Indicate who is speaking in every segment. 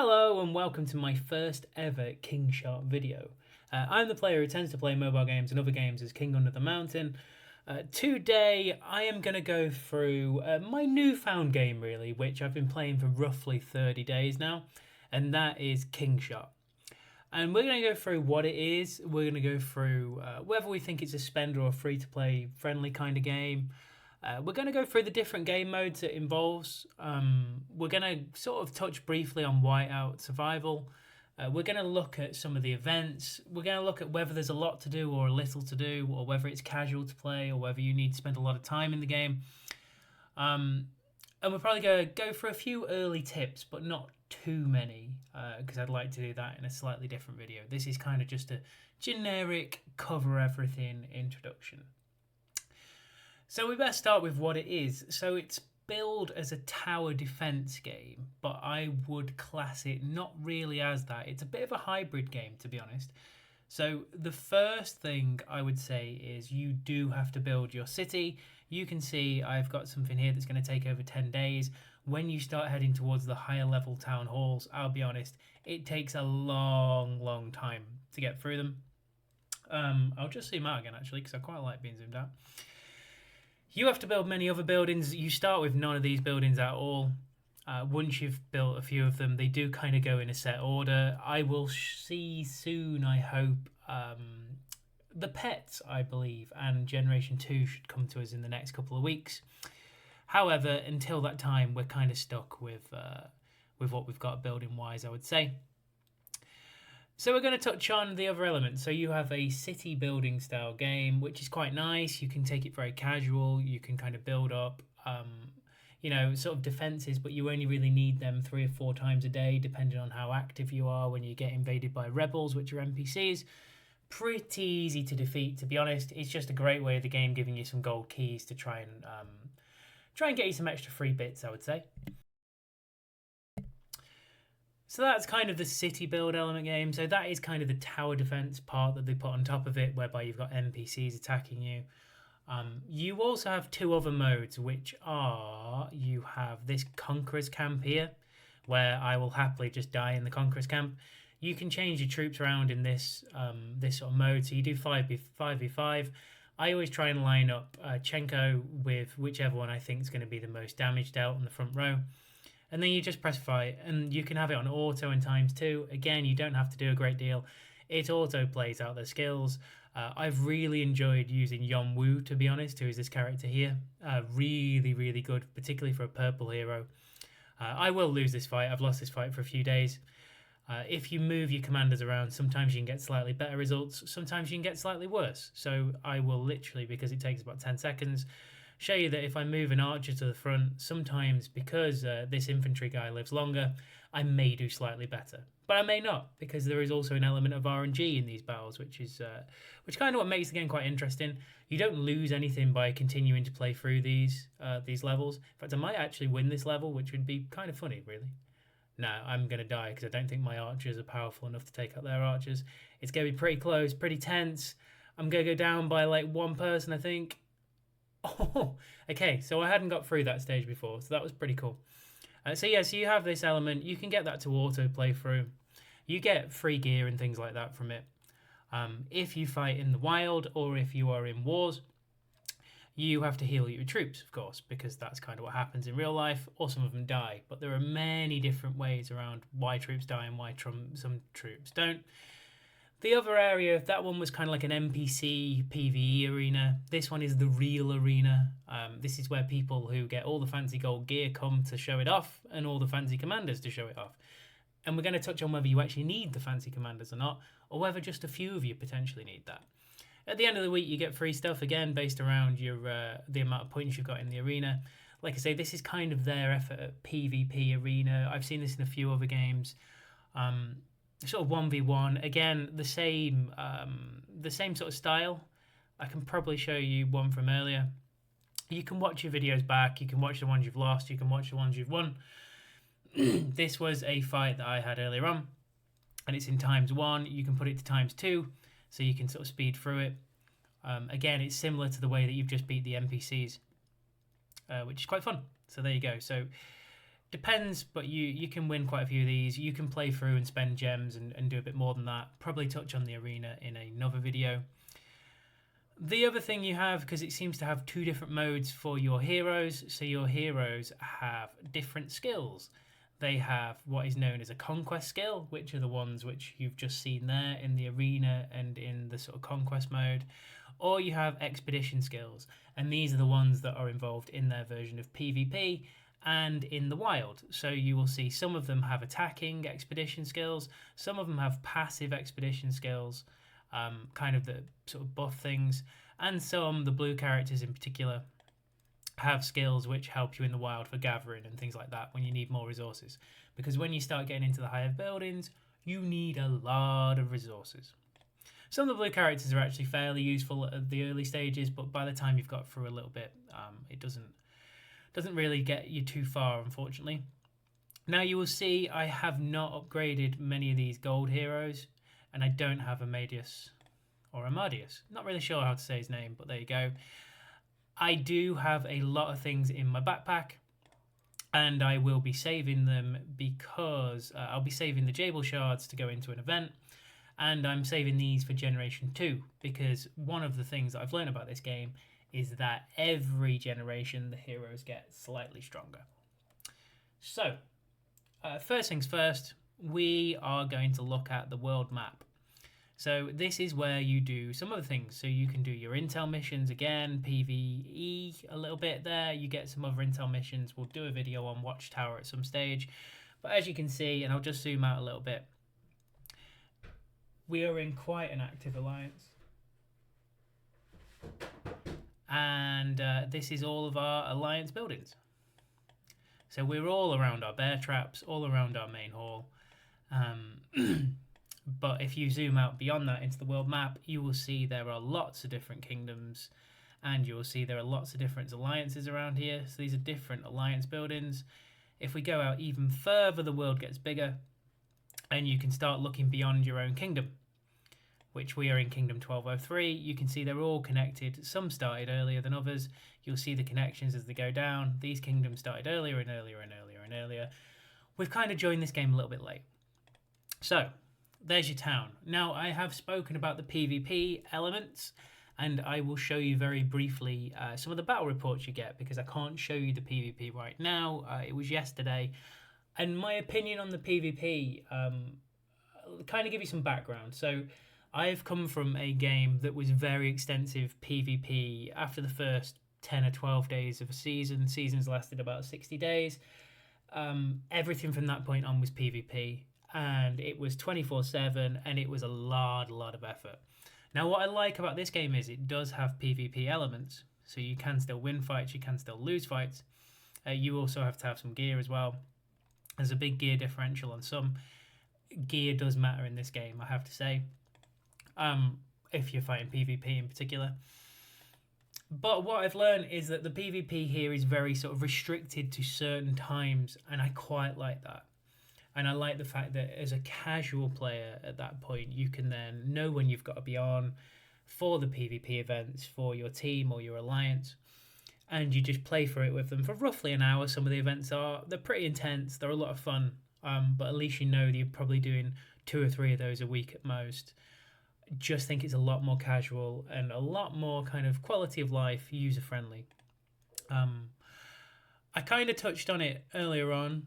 Speaker 1: Hello and welcome to my first ever Kingshot video. I'm the player who tends to play mobile games and other games as King Under the Mountain. Today I am going to go through my newfound game really, which I've been playing for roughly 30 days now, and that is Kingshot. And we're going to go through what it is, we're going to go through whether we think it's a spend or a free-to-play friendly kind of game. We're going to go through the different game modes it involves. We're going to sort of touch briefly on Whiteout Survival. We're going to look at some of the events. We're going to look at whether there's a lot to do or a little to do, or whether it's casual to play, or whether you need to spend a lot of time in the game. And we're probably going to go for a few early tips, but not too many, because I'd like to do that in a slightly different video. This is kind of just a generic cover everything introduction. So we best start with what it is. So it's billed as a tower defense game, but I would class it not really as that. It's a bit of a hybrid game, to be honest. So the first thing I would say is you do have to build your city. You can see I've got something here that's going to take over 10 days. When you start heading towards the higher level town halls, I'll be honest, it takes a long time to get through them. I'll just zoom out again actually, because I quite like being zoomed out. You have to build many other buildings. You start with none of these buildings at all. Once you've built a few of them, they do kind of go in a set order. I will see soon, I hope, the pets, I believe, and Generation 2 should come to us in the next couple of weeks. However, until that time, we're kind of stuck with what we've got building-wise, I would say. So we're going to touch on the other elements. So you have a city building style game, which is quite nice. You can take it very casual. You can kind of build up, sort of defenses, but you only really need them 3 or 4 times a day, depending on how active you are when you get invaded by rebels, which are NPCs. Pretty easy to defeat, to be honest. It's just a great way of the game giving you some gold keys to try and get you some extra free bits, I would say. So that's kind of the city build element game. So that is kind of the tower defense part that they put on top of it, whereby you've got NPCs attacking you. You also have 2 other modes, which are, you have this Conqueror's camp here, where I will happily just die in the Conqueror's camp. You can change your troops around in this sort of mode. So you do 5v5. I always try and line up Chenko with whichever one I think is going to be the most damage dealt in the front row. And then you just press fight, and you can have it on auto and ×2. Again, you don't have to do a great deal. It auto plays out their skills. I've really enjoyed using Yonwoo, to be honest, who is this character here. Really good, particularly for a purple hero. I will lose this fight. I've lost this fight for a few days. If you move your commanders around, sometimes you can get slightly better results. Sometimes you can get slightly worse. So I will literally, because it takes about 10 seconds, show you that if I move an archer to the front, sometimes because this infantry guy lives longer, I may do slightly better. But I may not, because there is also an element of RNG in these battles, which kind of what makes the game quite interesting. You don't lose anything by continuing to play through these levels. In fact, I might actually win this level, which would be kind of funny, really. No, I'm going to die because I don't think my archers are powerful enough to take out their archers. It's going to be pretty close, pretty tense. I'm going to go down by like 1 person, I think. Oh, okay, so I hadn't got through that stage before, so that was pretty cool. So you have this element. You can get that to auto play through. You get free gear and things like that from it. If you fight in the wild or if you are in wars, you have to heal your troops, of course, because that's kind of what happens in real life, or some of them die. But there are many different ways around why troops die and why some troops don't. The other area, that one was kind of like an NPC PvE arena. This one is the real arena. This is where people who get all the fancy gold gear come to show it off, and all the fancy commanders to show it off. And we're going to touch on whether you actually need the fancy commanders or not, or whether just a few of you potentially need that. At the end of the week, you get free stuff, again, based around your the amount of points you've got in the arena. Like I say, this is kind of their effort at PvP arena. I've seen this in a few other games. Sort of 1v1, again, the same sort of style. I can probably show you one from earlier. You can watch your videos back, you can watch the ones you've lost, you can watch the ones you've won. This was a fight that I had earlier on, and it's in ×1. You can put it to ×2, so you can sort of speed through it. Again, it's similar to the way that you've just beat the NPCs, which is quite fun. So there you go. So Depends, but you can win quite a few of these. You can play through and spend gems and do a bit more than that. Probably touch on the arena in another video. The other thing you have, because it seems to have 2 different modes for your heroes, so your heroes have different skills. They have what is known as a conquest skill, which are the ones which you've just seen there in the arena and in the sort of conquest mode, or you have expedition skills, and these are the ones that are involved in their version of PvP and in the wild. So you will see some of them have attacking expedition skills, some of them have passive expedition skills, kind of the sort of buff things, and some, the blue characters in particular, have skills which help you in the wild for gathering and things like that when you need more resources. Because when you start getting into the higher buildings, you need a lot of resources. Some of the blue characters are actually fairly useful at the early stages, but by the time you've got through a little bit, it doesn't really get you too far, unfortunately. Now you will see I have not upgraded many of these gold heroes, and I don't have Amadeus or Amadeus. Not really sure how to say his name, but there you go. I do have a lot of things in my backpack, and I will be saving them because I'll be saving the Jabal shards to go into an event, and I'm saving these for Generation 2 because one of the things that I've learned about this game is that every generation the heroes get slightly stronger. So, first things first, we are going to look at the world map. So this is where you do some other things. So you can do your intel missions again, PvE a little bit there. You get some other intel missions. We'll do a video on Watchtower at some stage. But as you can see, and I'll just zoom out a little bit, we are in quite an active alliance. And this is all of our alliance buildings. So we're all around our bear traps, all around our main hall. But if you zoom out beyond that into the world map, you will see there are lots of different kingdoms, and you will see there are lots of different alliances around here. So these are different alliance buildings. If we go out even further, the world gets bigger, and you can start looking beyond your own kingdom, which we are in Kingdom 1203. You can see they're all connected. Some started earlier than others. You'll see the connections as they go down. These kingdoms started earlier and earlier and earlier and earlier. We've kind of joined this game a little bit late. So, there's your town. Now, I have spoken about the PvP elements, and I will show you very briefly some of the battle reports you get, because I can't show you the PvP right now. It was yesterday. And my opinion on the PvP, kind of give you some background. So, I've come from a game that was very extensive PvP after the first 10 or 12 days of a season. Seasons lasted about 60 days. Everything from that point on was PvP. And it was 24/7, and it was a lot of effort. Now, what I like about this game is it does have PvP elements, so you can still win fights, you can still lose fights. You also have to have some gear as well. There's a big gear differential on some. Gear does matter in this game, I have to say, if you're fighting PvP in particular. But what I've learned is that the PvP here is very sort of restricted to certain times, and I quite like that. And I like the fact that as a casual player at that point, you can then know when you've got to be on for the PvP events for your team or your alliance. And you just play through it with them for roughly an hour. Some of the events they're pretty intense. They're a lot of fun. But at least you know that you're probably doing 2 or 3 of those a week at most. Just think it's a lot more casual and a lot more kind of quality of life, user-friendly. I kind of touched on it earlier on.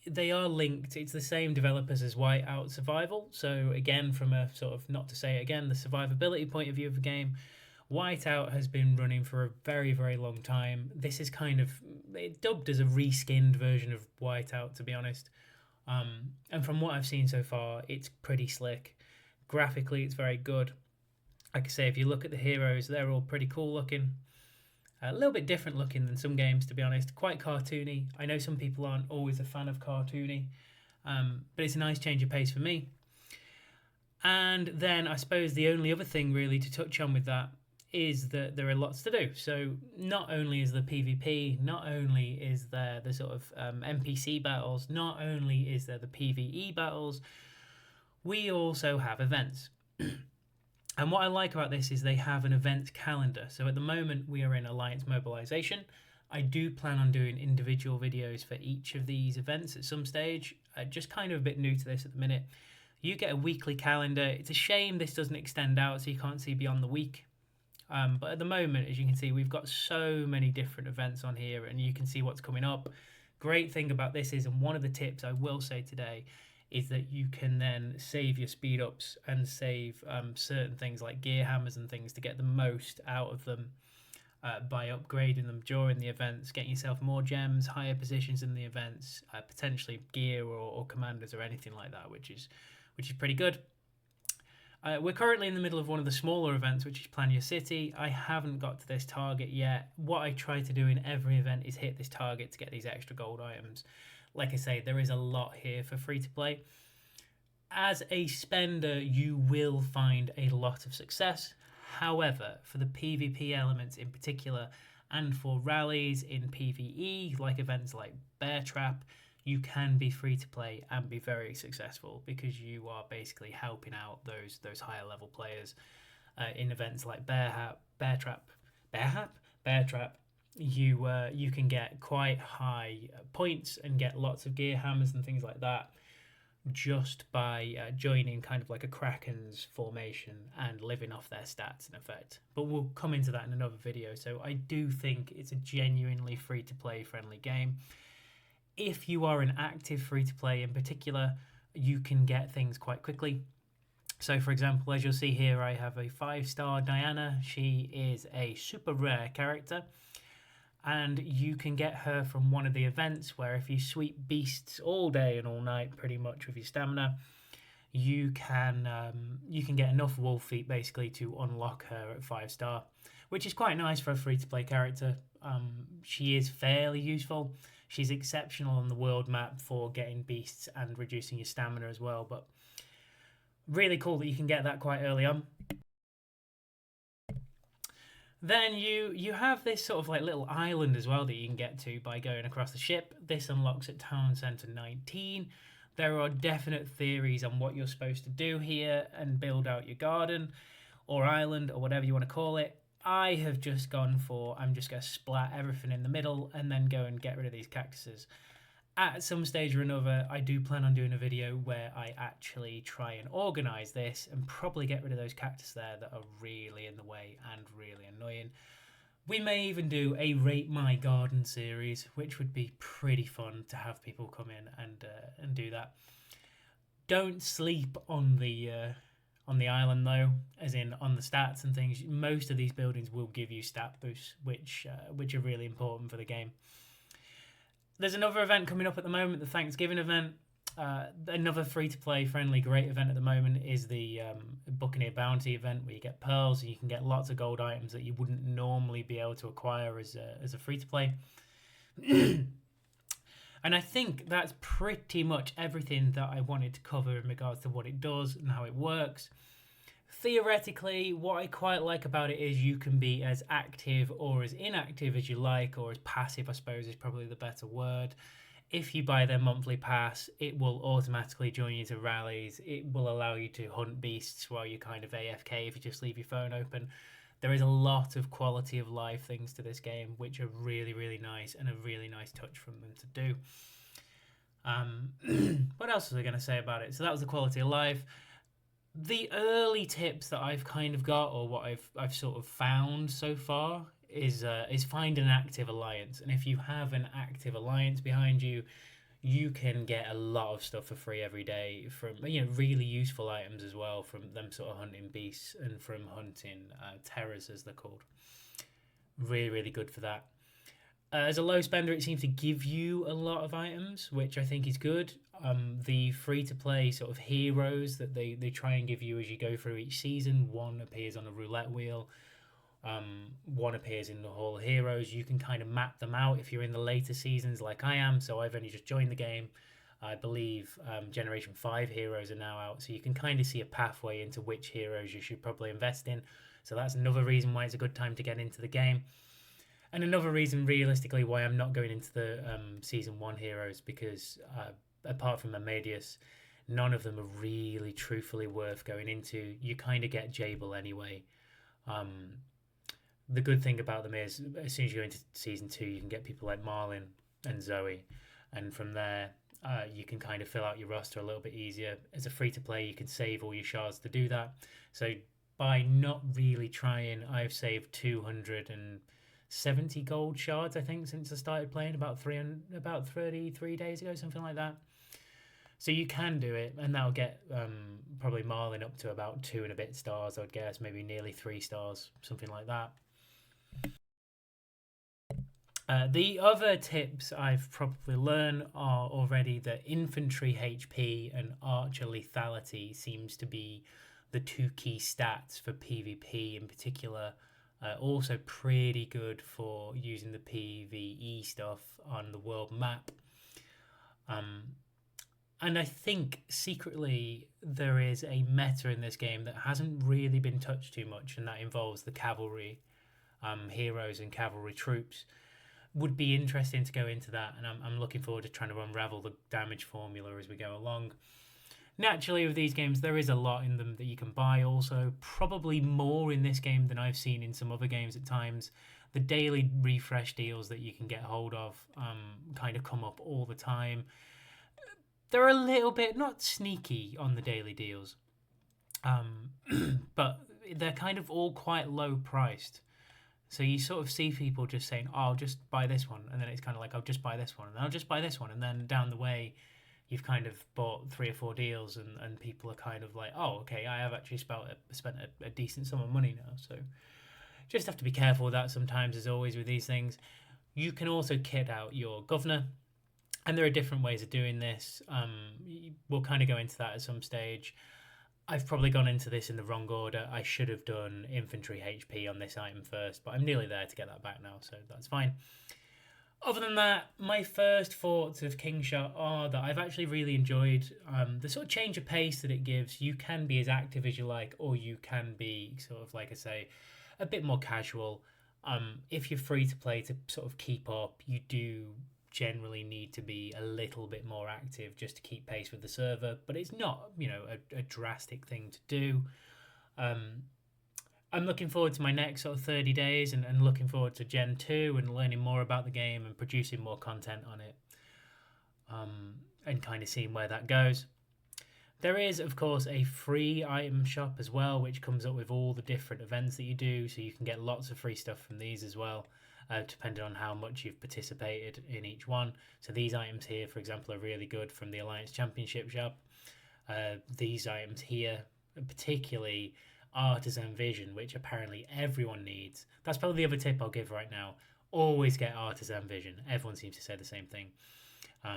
Speaker 1: They are linked. It's the same developers as Whiteout Survival. So again, from a sort of, not to say it again, the survivability point of view of the game, Whiteout has been running for a very long time. This is kind of dubbed as a reskinned version of Whiteout, to be honest. And from what I've seen so far, it's pretty slick. Graphically, it's very good. Like I say, if you look at the heroes, they're all pretty cool looking. A little bit different looking than some games, to be honest. Quite cartoony. I know some people aren't always a fan of cartoony, but it's a nice change of pace for me. And then I suppose the only other thing really to touch on with that is that there are lots to do. So not only is the PvP, not only is there the sort of NPC battles, not only is there the PvE battles, we also have events. And what I like about this is they have an event calendar. So at the moment we are in Alliance Mobilization. I do plan on doing individual videos for each of these events at some stage. Just kind of a bit new to this at the minute. You get a weekly calendar. It's a shame this doesn't extend out so you can't see beyond the week. But at the moment, as you can see, we've got so many different events on here and you can see what's coming up. Great thing about this is, and one of the tips I will say today, is that you can then save your speed ups and save certain things like gear hammers and things to get the most out of them by upgrading them during the events, getting yourself more gems, higher positions in the events, potentially gear or commanders or anything like that, which is pretty good. We're currently in the middle of one of the smaller events, which is Plan Your City. I haven't got to this target yet. What I try to do in every event is hit this target to get these extra gold items. Like I say, there is a lot here for free to play. As a spender, you will find a lot of success. However, for the PvP elements in particular, and for rallies in PvE, like events like Bear Trap, you can be free to play and be very successful because you are basically helping out those higher level players in events like Bear Trap. You can get quite high points and get lots of gear hammers and things like that just by joining kind of like a Kraken's formation and living off their stats in effect. But we'll come into that in another video. So I do think it's a genuinely free to play friendly game. If you are an active free to play in particular, you can get things quite quickly. So for example, as you'll see here, I have a 5-star Diana. She is a super rare character. And you can get her from one of the events where if you sweep beasts all day and all night pretty much with your stamina, you can get enough wolf feet basically to unlock her at 5-star, which is quite nice for a free-to-play character. She is fairly useful. She's exceptional on the world map for getting beasts and reducing your stamina as well, but really cool that you can get that quite early on. Then you have this sort of like little island as well that you can get to by going across the ship. This unlocks at Town Centre 19. There are definite theories on what you're supposed to do here and build out your garden or island or whatever you want to call it. I have just gone for, I'm just going to splat everything in the middle and then go and get rid of these cactuses. At some stage or another, I do plan on doing a video where I actually try and organise this and probably get rid of those cactus there that are really in the way and really annoying. We may even do a Rate My Garden series, which would be pretty fun to have people come in and do that. Don't sleep on the island though, as in on the stats and things. Most of these buildings will give you stat boosts, which are really important for the game. There's another event coming up at the moment, the Thanksgiving event. Another free-to-play friendly great event at the moment is the Buccaneer Bounty event, where you get pearls and you can get lots of gold items that you wouldn't normally be able to acquire as a free-to-play. And I think that's pretty much everything that I wanted to cover in regards to what it does and how it works. Theoretically, what I quite like about it is you can be as active or as inactive as you like, or as passive, I suppose is probably the better word. If you buy their monthly pass, it will automatically join you to rallies. It will allow you to hunt beasts while you're kind of AFK if you just leave your phone open. There is a lot of quality of life things to this game, which are really, really nice and a really nice touch from them to do. What else was I going to say about it? So that was the quality of life. The early tips that I've kind of got, or what I've sort of found so far, is find an active alliance. And if you have an active alliance behind you, you can get a lot of stuff for free every day from really useful items as well, from them sort of hunting beasts and from hunting terrors as they're called. Really, really good for that. As a low spender, it seems to give you a lot of items, which I think is good. The free-to-play sort of heroes that they try and give you as you go through each season. One appears on a roulette wheel. One appears in the Hall of Heroes. You can kind of map them out if you're in the later seasons like I am. So I've only just joined the game. I believe Generation 5 heroes are now out. So you can kind of see a pathway into which heroes you should probably invest in. So that's another reason why it's a good time to get into the game. And another reason, realistically, why I'm not going into the Season 1 heroes, because apart from Amadeus, none of them are really truthfully worth going into. You kind of get Jable anyway. the good thing about them is as soon as you go into season 2, you can get people like Marlin and Zoe, and from there you can kind of fill out your roster a little bit easier. As a free to play, you can save all your shards to do that. So by not really trying, I've saved 270 gold shards, I think, since I started playing about 33 days ago, something like that. So you can do it, and that'll get probably Marlin up to about 2 and a bit stars, I'd guess, maybe nearly 3 stars, something like that. The other tips I've probably learned are already that infantry HP and archer lethality seems to be the 2 key stats for PvP in particular. Also pretty good for using the PvE stuff on the world map. And I think secretly there is a meta in this game that hasn't really been touched too much, and that involves the cavalry heroes and cavalry troops. Would be interesting to go into that, and I'm looking forward to trying to unravel the damage formula as we go along. Naturally, with these games, there is a lot in them that you can buy also, probably more in this game than I've seen in some other games at times. The daily refresh deals that you can get hold of kind of come up all the time. They're a little bit, not sneaky on the daily deals, but they're kind of all quite low priced. So you sort of see people just saying, oh, I'll just buy this one. And then it's kind of like, I'll just buy this one. And then I'll just buy this one. And then down the way, you've kind of bought 3 or 4 deals. And people are kind of like, oh, okay, I have actually spent a decent sum of money now. So just have to be careful with that sometimes, as always, with these things. You can also kit out your governor. And there are different ways of doing this. We'll kind of go into that at some stage. I've probably gone into this in the wrong order. I should have done infantry HP on this item first, but I'm nearly there to get that back now, so that's fine. Other than that, my first thoughts of Kingshot are that I've actually really enjoyed the sort of change of pace that it gives. You can be as active as you like, or you can be sort of, like I say, a bit more casual. If you're free to play to sort of keep up, you do generally need to be a little bit more active just to keep pace with the server, but it's not, a drastic thing to do. I'm looking forward to my next sort of 30 days and looking forward to Gen 2 and learning more about the game and producing more content on it, and kind of seeing where that goes. There is, of course, a free item shop as well, which comes up with all the different events that you do, so you can get lots of free stuff from these as well. Depending on how much you've participated in each one. So these items here, for example, are really good from the Alliance Championship shop. These items here, particularly Artisan Vision, which apparently everyone needs. That's probably the other tip I'll give right now. Always get Artisan Vision. Everyone seems to say the same thing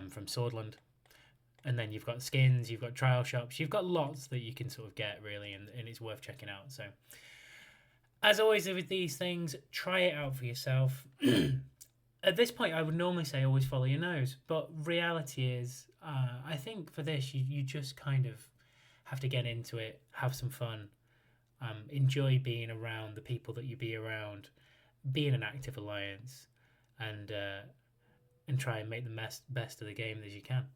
Speaker 1: from Swordland. And then you've got skins, you've got trial shops, you've got lots that you can sort of get, really, and it's worth checking out. So as always with these things, try it out for yourself. At this point, I would normally say always follow your nose, but reality is, I think for this, you just kind of have to get into it, have some fun, enjoy being around the people that you be around, be in an active alliance, and try and make the best of the game as you can.